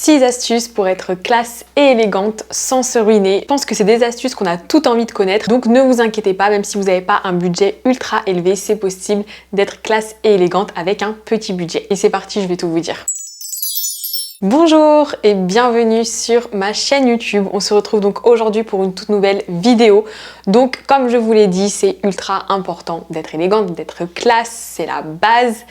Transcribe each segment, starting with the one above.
6 astuces pour être classe et élégante sans se ruiner. Je pense que c'est des astuces qu'on a toutes envie de connaître, donc ne vous inquiétez pas, même si vous n'avez pas un budget ultra élevé, c'est possible d'être classe et élégante avec un petit budget. Et c'est parti, je vais tout vous dire. Bonjour et bienvenue sur ma chaîne YouTube. On se retrouve donc aujourd'hui pour une toute nouvelle vidéo. Donc comme je vous l'ai dit, c'est ultra important d'être élégante, d'être classe, c'est la base.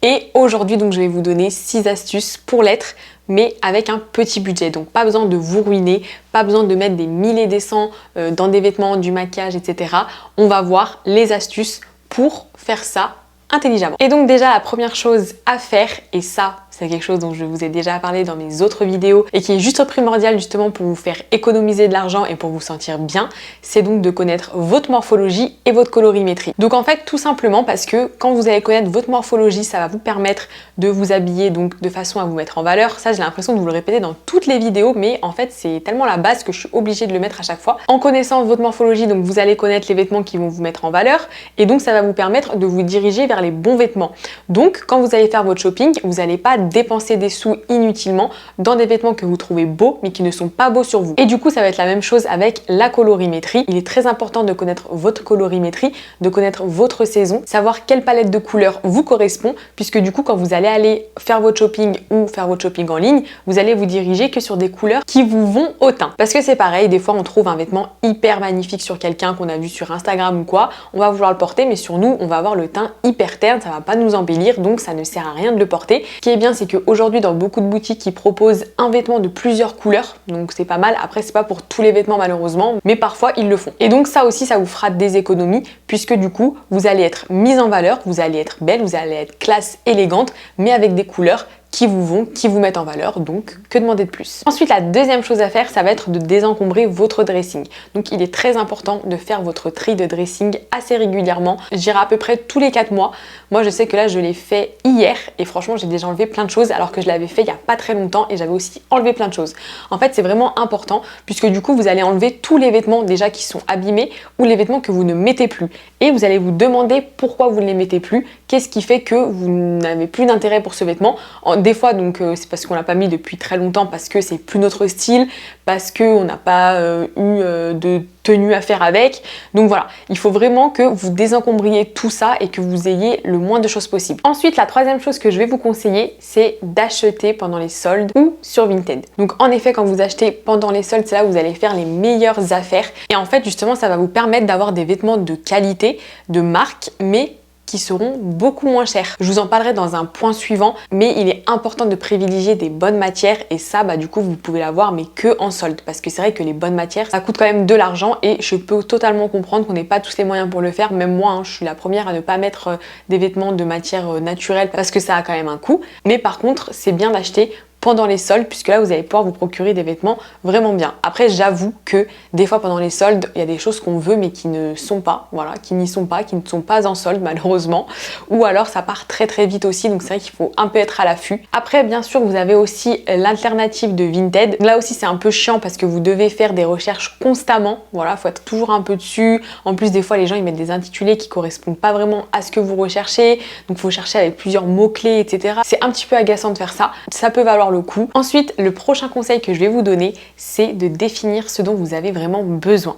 Et aujourd'hui donc je vais vous donner 6 astuces pour l'être, mais avec un petit budget. Donc pas besoin de vous ruiner, pas besoin de mettre des milliers et des cents dans des vêtements, du maquillage, etc. On va voir les astuces pour faire ça intelligemment. Et donc déjà la première chose à faire, et ça c'est quelque chose dont je vous ai déjà parlé dans mes autres vidéos et qui est juste primordial justement pour vous faire économiser de l'argent et pour vous sentir bien, c'est donc de connaître votre morphologie et votre colorimétrie. Donc en fait tout simplement parce que quand vous allez connaître votre morphologie, ça va vous permettre de vous habiller donc de façon à vous mettre en valeur. Ça j'ai l'impression de vous le répéter dans toutes les vidéos, mais en fait c'est tellement la base que je suis obligée de le mettre à chaque fois. En connaissant votre morphologie, donc vous allez connaître les vêtements qui vont vous mettre en valeur et donc ça va vous permettre de vous diriger vers les bons vêtements. Donc quand vous allez faire votre shopping, vous n'allez pas dépenser des sous inutilement dans des vêtements que vous trouvez beaux mais qui ne sont pas beaux sur vous. Et du coup ça va être la même chose avec la colorimétrie. Il est très important de connaître votre colorimétrie, de connaître votre saison, savoir quelle palette de couleurs vous correspond, puisque du coup quand vous allez aller faire votre shopping ou faire votre shopping en ligne, vous allez vous diriger que sur des couleurs qui vous vont au teint. Parce que c'est pareil, des fois on trouve un vêtement hyper magnifique sur quelqu'un qu'on a vu sur Instagram ou quoi, on va vouloir le porter mais sur nous on va avoir le teint hyper terne, ça va pas nous embellir, donc ça ne sert à rien de le porter. Ce qui est bien c'est qu'aujourd'hui dans beaucoup de boutiques ils proposent un vêtement de plusieurs couleurs, donc c'est pas mal. Après c'est pas pour tous les vêtements malheureusement, mais parfois ils le font. Et donc ça aussi ça vous fera des économies, puisque du coup vous allez être mise en valeur, vous allez être belle, vous allez être classe, élégante, mais avec des couleurs qui vous vont, qui vous mettent en valeur, donc que demander de plus. Ensuite, la deuxième chose à faire, ça va être de désencombrer votre dressing. Donc il est très important de faire votre tri de dressing assez régulièrement, je dirais à peu près tous les 4 mois. Moi je sais que là je l'ai fait hier et franchement j'ai déjà enlevé plein de choses alors que je l'avais fait il y a pas très longtemps et j'avais aussi enlevé plein de choses. En fait c'est vraiment important puisque du coup vous allez enlever tous les vêtements déjà qui sont abîmés ou les vêtements que vous ne mettez plus et vous allez vous demander pourquoi vous ne les mettez plus, qu'est-ce qui fait que vous n'avez plus d'intérêt pour ce vêtement. Des fois donc c'est parce qu'on l'a pas mis depuis très longtemps, parce que c'est plus notre style, parce qu'on n'a pas eu de tenue à faire avec. Donc voilà, il faut vraiment que vous désencombriez tout ça et que vous ayez le moins de choses possible. Ensuite, la troisième chose que je vais vous conseiller, c'est d'acheter pendant les soldes ou sur Vinted. Donc en effet, quand vous achetez pendant les soldes, c'est là où vous allez faire les meilleures affaires. Et en fait, justement, ça va vous permettre d'avoir des vêtements de qualité, de marque, mais qui seront beaucoup moins chers. Je vous en parlerai dans un point suivant, mais il est important de privilégier des bonnes matières et ça, du coup, vous pouvez l'avoir mais que en solde, parce que c'est vrai que les bonnes matières, ça coûte quand même de l'argent et je peux totalement comprendre qu'on n'ait pas tous les moyens pour le faire. Même moi, je suis la première à ne pas mettre des vêtements de matière naturelle parce que ça a quand même un coût. Mais par contre, c'est bien d'acheter pendant les soldes, puisque là vous allez pouvoir vous procurer des vêtements vraiment bien. Après j'avoue que des fois pendant les soldes il y a des choses qu'on veut mais qui ne sont pas, voilà, qui n'y sont pas, qui ne sont pas en solde malheureusement, ou alors ça part très très vite aussi, donc c'est vrai qu'il faut un peu être à l'affût. Après bien sûr vous avez aussi l'alternative de Vinted. Là aussi c'est un peu chiant parce que vous devez faire des recherches constamment, voilà, faut être toujours un peu dessus. En plus des fois les gens ils mettent des intitulés qui correspondent pas vraiment à ce que vous recherchez, donc faut chercher avec plusieurs mots-clés, etc. C'est un petit peu agaçant de faire ça, ça peut valoir le coup. Ensuite, le prochain conseil que je vais vous donner, c'est de définir ce dont vous avez vraiment besoin.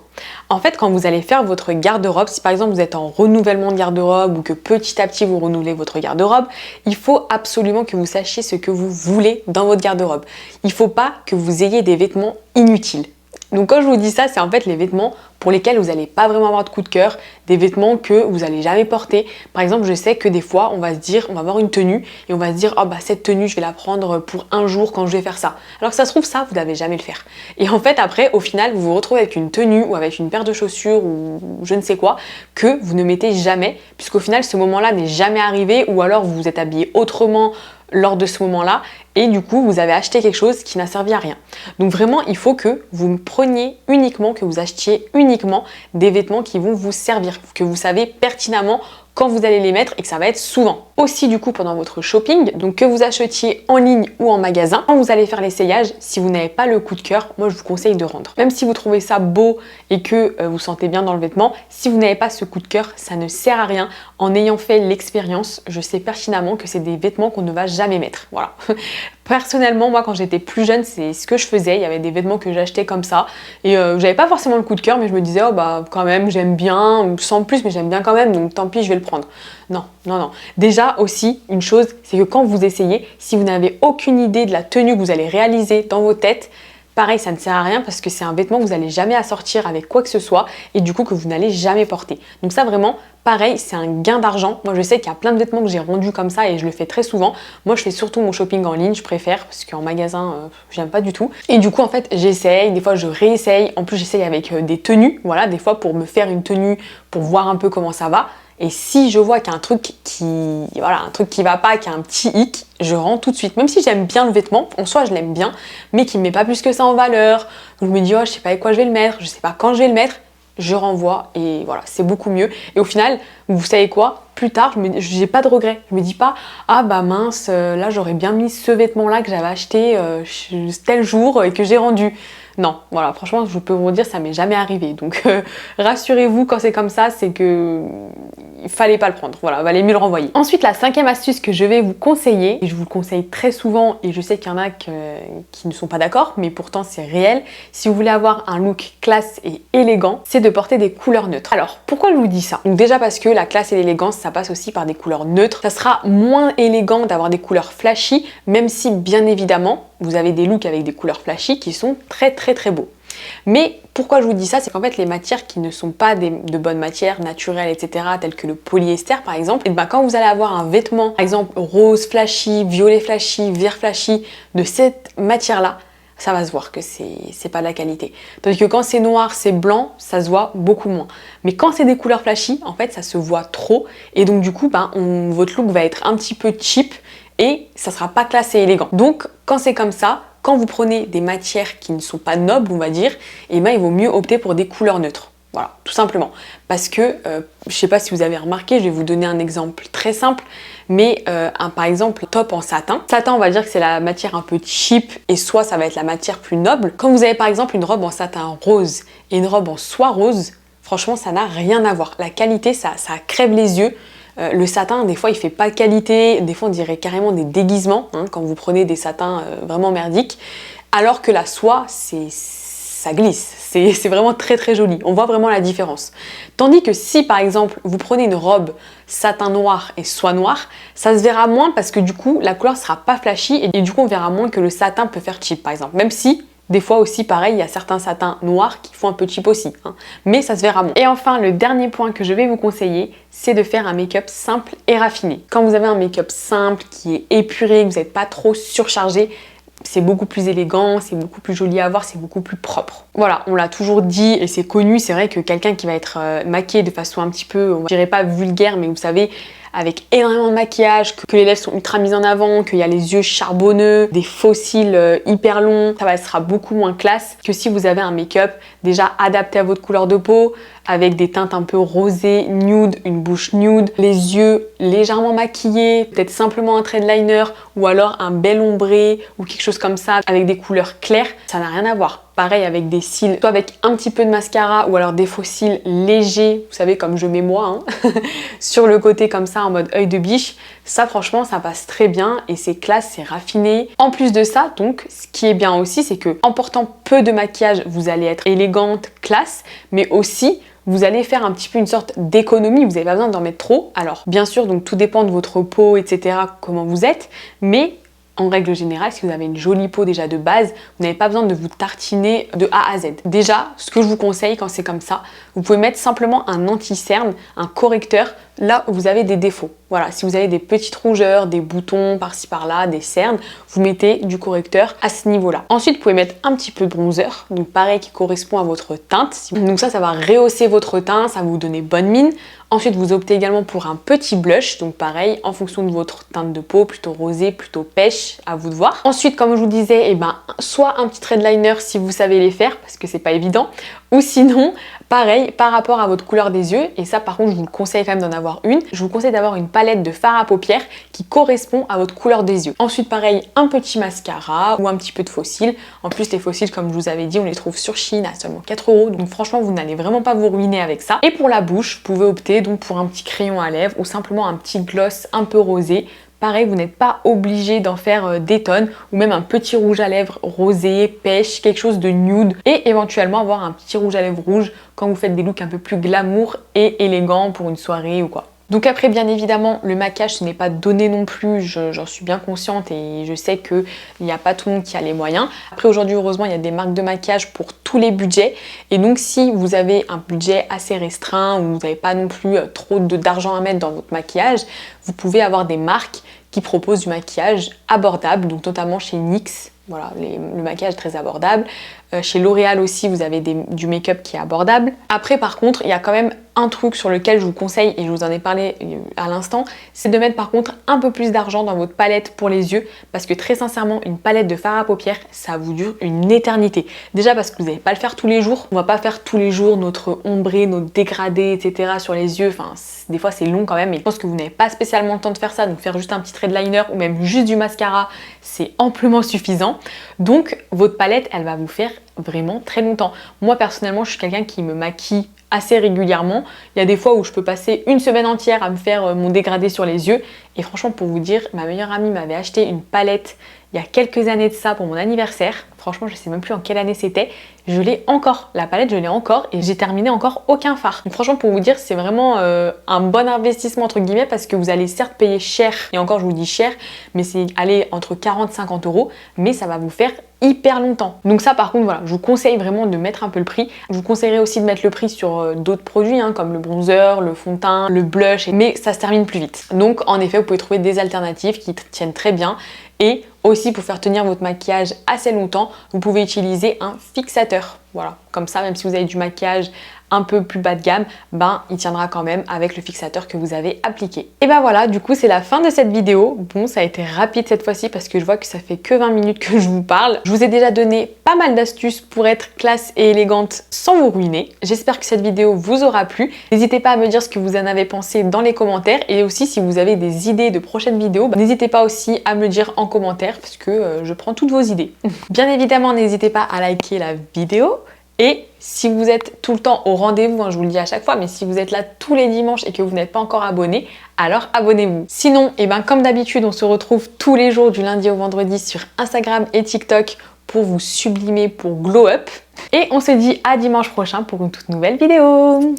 En fait, quand vous allez faire votre garde-robe, si par exemple vous êtes en renouvellement de garde-robe ou que petit à petit vous renouvelez votre garde-robe, il faut absolument que vous sachiez ce que vous voulez dans votre garde-robe. Il ne faut pas que vous ayez des vêtements inutiles. Donc quand je vous dis ça, c'est en fait les vêtements pour lesquels vous n'allez pas vraiment avoir de coup de cœur, des vêtements que vous n'allez jamais porter. Par exemple, je sais que des fois, on va se dire, on va avoir une tenue et on va se dire, oh cette tenue, je vais la prendre pour un jour quand je vais faire ça. Alors que ça se trouve, ça, vous n'avez jamais le faire. Et en fait, après, au final, vous vous retrouvez avec une tenue ou avec une paire de chaussures ou je ne sais quoi que vous ne mettez jamais, puisqu'au final, ce moment-là n'est jamais arrivé, ou alors vous vous êtes habillé autrement lors de ce moment-là et du coup vous avez acheté quelque chose qui n'a servi à rien. Donc vraiment il faut que vous preniez uniquement, que vous achetiez uniquement des vêtements qui vont vous servir, que vous savez pertinemment quand vous allez les mettre et que ça va être souvent. Aussi du coup pendant votre shopping, donc que vous achetiez en ligne ou en magasin, quand vous allez faire l'essayage, si vous n'avez pas le coup de cœur, moi je vous conseille de rendre. Même si vous trouvez ça beau et que vous sentez bien dans le vêtement, si vous n'avez pas ce coup de cœur, ça ne sert à rien. En ayant fait l'expérience, je sais pertinemment que c'est des vêtements qu'on ne va jamais mettre. Voilà. Personnellement, moi quand j'étais plus jeune, c'est ce que je faisais. Il y avait des vêtements que j'achetais comme ça et j'avais pas forcément le coup de cœur, mais je me disais oh bah quand même j'aime bien, sans plus, mais j'aime bien quand même, donc tant pis, je vais le prendre. Non, non, non. Déjà aussi, une chose, c'est que quand vous essayez, si vous n'avez aucune idée de la tenue que vous allez réaliser dans vos têtes, pareil, ça ne sert à rien parce que c'est un vêtement que vous n'allez jamais assortir avec quoi que ce soit et du coup que vous n'allez jamais porter. Donc ça vraiment, pareil, c'est un gain d'argent. Moi je sais qu'il y a plein de vêtements que j'ai rendus comme ça et je le fais très souvent. Moi je fais surtout mon shopping en ligne, je préfère parce qu'en magasin, j'aime pas du tout. Et du coup en fait j'essaye, des fois je réessaye. En plus j'essaye avec des tenues, voilà, des fois pour me faire une tenue, pour voir un peu comment ça va. Et si je vois qu'il y a un truc qui va pas, qu'il y a un petit hic, je rends tout de suite. Même si j'aime bien le vêtement, en soi je l'aime bien, mais qui me met pas plus que ça en valeur. Je me dis oh je sais pas avec quoi je vais le mettre, je sais pas quand je vais le mettre, je renvoie et voilà, c'est beaucoup mieux. Et au final, vous savez quoi? Plus tard, j'ai pas de regrets. Je me dis pas ah bah mince, là j'aurais bien mis ce vêtement là que j'avais acheté tel jour et que j'ai rendu. Non, voilà, franchement, je peux vous dire, ça m'est jamais arrivé. Donc, rassurez-vous, quand c'est comme ça, c'est que il fallait pas le prendre. Voilà, valait mieux le renvoyer. Ensuite, la cinquième astuce que je vais vous conseiller, et je vous le conseille très souvent, et je sais qu'il y en a qui ne sont pas d'accord, mais pourtant c'est réel. Si vous voulez avoir un look classe et élégant, c'est de porter des couleurs neutres. Alors, pourquoi je vous dis ça? Donc déjà parce que la classe et l'élégance, ça passe aussi par des couleurs neutres. Ça sera moins élégant d'avoir des couleurs flashy, même si bien évidemment, vous avez des looks avec des couleurs flashy qui sont très très très beaux. Mais pourquoi je vous dis ça, c'est qu'en fait les matières qui ne sont pas de bonnes matières naturelles, etc., telles que le polyester par exemple, et ben quand vous allez avoir un vêtement, par exemple rose flashy, violet flashy, vert flashy, de cette matière-là, ça va se voir que c'est pas de la qualité. Tandis que quand c'est noir, c'est blanc, ça se voit beaucoup moins. Mais quand c'est des couleurs flashy, en fait ça se voit trop, et donc du coup votre look va être un petit peu cheap, et ça sera pas classé et élégant. Donc quand c'est comme ça, quand vous prenez des matières qui ne sont pas nobles, on va dire, et ben il vaut mieux opter pour des couleurs neutres. Voilà, tout simplement. Parce que, je sais pas si vous avez remarqué, je vais vous donner un exemple très simple, mais par exemple, top en satin. Satin, on va dire que c'est la matière un peu cheap, et soit ça va être la matière plus noble. Quand vous avez par exemple une robe en satin rose et une robe en soie rose, franchement, ça n'a rien à voir. La qualité, ça crève les yeux. Le satin, des fois, il fait pas de qualité, des fois, on dirait carrément des déguisements, hein, quand vous prenez des satins vraiment merdiques, alors que la soie, ça glisse, c'est vraiment très très joli, on voit vraiment la différence. Tandis que si, par exemple, vous prenez une robe satin noir et soie noire, ça se verra moins parce que du coup, la couleur sera pas flashy et du coup, on verra moins que le satin peut faire cheap, par exemple, même si des fois aussi, pareil, il y a certains satins noirs qui font un peu cheap aussi, hein, mais ça se verra moins. Et enfin, le dernier point que je vais vous conseiller, c'est de faire un make-up simple et raffiné. Quand vous avez un make-up simple, qui est épuré, que vous n'êtes pas trop surchargé, c'est beaucoup plus élégant, c'est beaucoup plus joli à voir, c'est beaucoup plus propre. Voilà, on l'a toujours dit et c'est connu, c'est vrai que quelqu'un qui va être maquillé de façon un petit peu, je dirais pas vulgaire, mais vous savez, avec énormément de maquillage, que les lèvres sont ultra mises en avant, qu'il y a les yeux charbonneux, des faux cils hyper longs, ça sera beaucoup moins classe que si vous avez un make-up déjà adapté à votre couleur de peau, avec des teintes un peu rosées, nude, une bouche nude, les yeux légèrement maquillés, peut-être simplement un trait de liner ou alors un bel ombré ou quelque chose comme ça avec des couleurs claires, ça n'a rien à voir. Pareil avec des cils, soit avec un petit peu de mascara ou alors des faux cils légers, vous savez comme je mets moi, hein, sur le côté comme ça en mode œil de biche. Ça franchement ça passe très bien et c'est classe, c'est raffiné. En plus de ça, donc ce qui est bien aussi, c'est que en portant peu de maquillage, vous allez être élégante, classe, mais aussi vous allez faire un petit peu une sorte d'économie, vous n'avez pas besoin d'en mettre trop. Alors bien sûr, donc tout dépend de votre peau, etc., comment vous êtes, mais en règle générale, si vous avez une jolie peau déjà de base, vous n'avez pas besoin de vous tartiner de A à Z. Déjà, ce que je vous conseille quand c'est comme ça, vous pouvez mettre simplement un anti-cerne, un correcteur, là où vous avez des défauts. Voilà, si vous avez des petites rougeurs, des boutons par-ci par-là, des cernes, vous mettez du correcteur à ce niveau-là. Ensuite, vous pouvez mettre un petit peu de bronzer, donc pareil qui correspond à votre teinte. Donc ça va rehausser votre teint, ça va vous donner bonne mine. Ensuite, vous optez également pour un petit blush, donc pareil, en fonction de votre teinte de peau, plutôt rosé, plutôt pêche, à vous de voir. Ensuite, comme je vous disais, soit un petit trait de liner si vous savez les faire, parce que c'est pas évident, ou sinon, pareil, par rapport à votre couleur des yeux, et ça par contre je vous le conseille quand même d'en avoir une, je vous conseille d'avoir une palette de fard à paupières qui correspond à votre couleur des yeux. Ensuite pareil, un petit mascara ou un petit peu de faux cils. En plus les faux cils, comme je vous avais dit, on les trouve sur Shein à seulement 4 €, donc franchement vous n'allez vraiment pas vous ruiner avec ça. Et pour la bouche, vous pouvez opter donc pour un petit crayon à lèvres ou simplement un petit gloss un peu rosé. pareil, vous n'êtes pas obligé d'en faire des tonnes, ou même un petit rouge à lèvres rosé, pêche, quelque chose de nude, et éventuellement avoir un petit rouge à lèvres rouge quand vous faites des looks un peu plus glamour et élégants pour une soirée ou quoi. Donc après, bien évidemment, le maquillage, ce n'est pas donné non plus, j'en suis bien consciente et je sais qu'il n'y a pas tout le monde qui a les moyens. Après, aujourd'hui, heureusement, il y a des marques de maquillage pour tous les budgets. Et donc, si vous avez un budget assez restreint ou vous n'avez pas non plus trop d'argent à mettre dans votre maquillage, vous pouvez avoir des marques qui proposent du maquillage abordable, donc notamment chez NYX. Voilà, le maquillage est très abordable. Chez L'Oréal aussi, vous avez du make-up qui est abordable. Après, par contre, il y a quand même un truc sur lequel je vous conseille, et je vous en ai parlé à l'instant, c'est de mettre par contre un peu plus d'argent dans votre palette pour les yeux, parce que très sincèrement, une palette de fard à paupières, ça vous dure une éternité. Déjà parce que vous n'allez pas le faire tous les jours. On va pas faire tous les jours notre ombré, notre dégradé, etc. sur les yeux. Enfin, des fois, c'est long quand même, et je pense que vous n'avez pas spécialement le temps de faire ça, donc faire juste un petit trait de liner ou même juste du mascara, c'est amplement suffisant. Donc, votre palette, elle va vous faire vraiment très longtemps. Moi, personnellement, je suis quelqu'un qui me maquille assez régulièrement. Il y a des fois où je peux passer une semaine entière à me faire mon dégradé sur les yeux. Et franchement, pour vous dire, ma meilleure amie m'avait acheté une palette il y a quelques années de ça pour mon anniversaire. Franchement, je sais même plus en quelle année c'était. Je l'ai encore, la palette, je l'ai encore et j'ai terminé encore aucun fard. Donc franchement, pour vous dire, c'est vraiment un bon investissement entre guillemets parce que vous allez certes payer cher, et encore je vous dis cher, mais c'est aller entre 40 et 50 euros, mais ça va vous faire hyper longtemps. Donc ça par contre, voilà, je vous conseille vraiment de mettre un peu le prix. Je vous conseillerais aussi de mettre le prix sur d'autres produits comme le bronzer, le fond de teint, le blush, mais ça se termine plus vite. Donc en effet, vous pouvez trouver des alternatives qui tiennent très bien. Et aussi pour faire tenir votre maquillage assez longtemps, vous pouvez utiliser un fixateur. Voilà, comme ça, même si vous avez du maquillage un peu plus bas de gamme, ben il tiendra quand même avec le fixateur que vous avez appliqué. Et ben voilà, du coup c'est la fin de cette vidéo. Bon, ça a été rapide cette fois-ci parce que je vois que ça fait que 20 minutes que je vous parle. Je vous ai déjà donné pas mal d'astuces pour être classe et élégante sans vous ruiner. J'espère que cette vidéo vous aura plu. N'hésitez pas à me dire ce que vous en avez pensé dans les commentaires, et aussi si vous avez des idées de prochaines vidéos, ben, n'hésitez pas aussi à me le dire en commentaire parce que je prends toutes vos idées. Bien évidemment, n'hésitez pas à liker la vidéo. Et si vous êtes tout le temps au rendez-vous, je vous le dis à chaque fois, mais si vous êtes là tous les dimanches et que vous n'êtes pas encore abonné, alors abonnez-vous. Sinon, comme d'habitude, on se retrouve tous les jours du lundi au vendredi sur Instagram et TikTok pour vous sublimer, pour glow up. Et on se dit à dimanche prochain pour une toute nouvelle vidéo.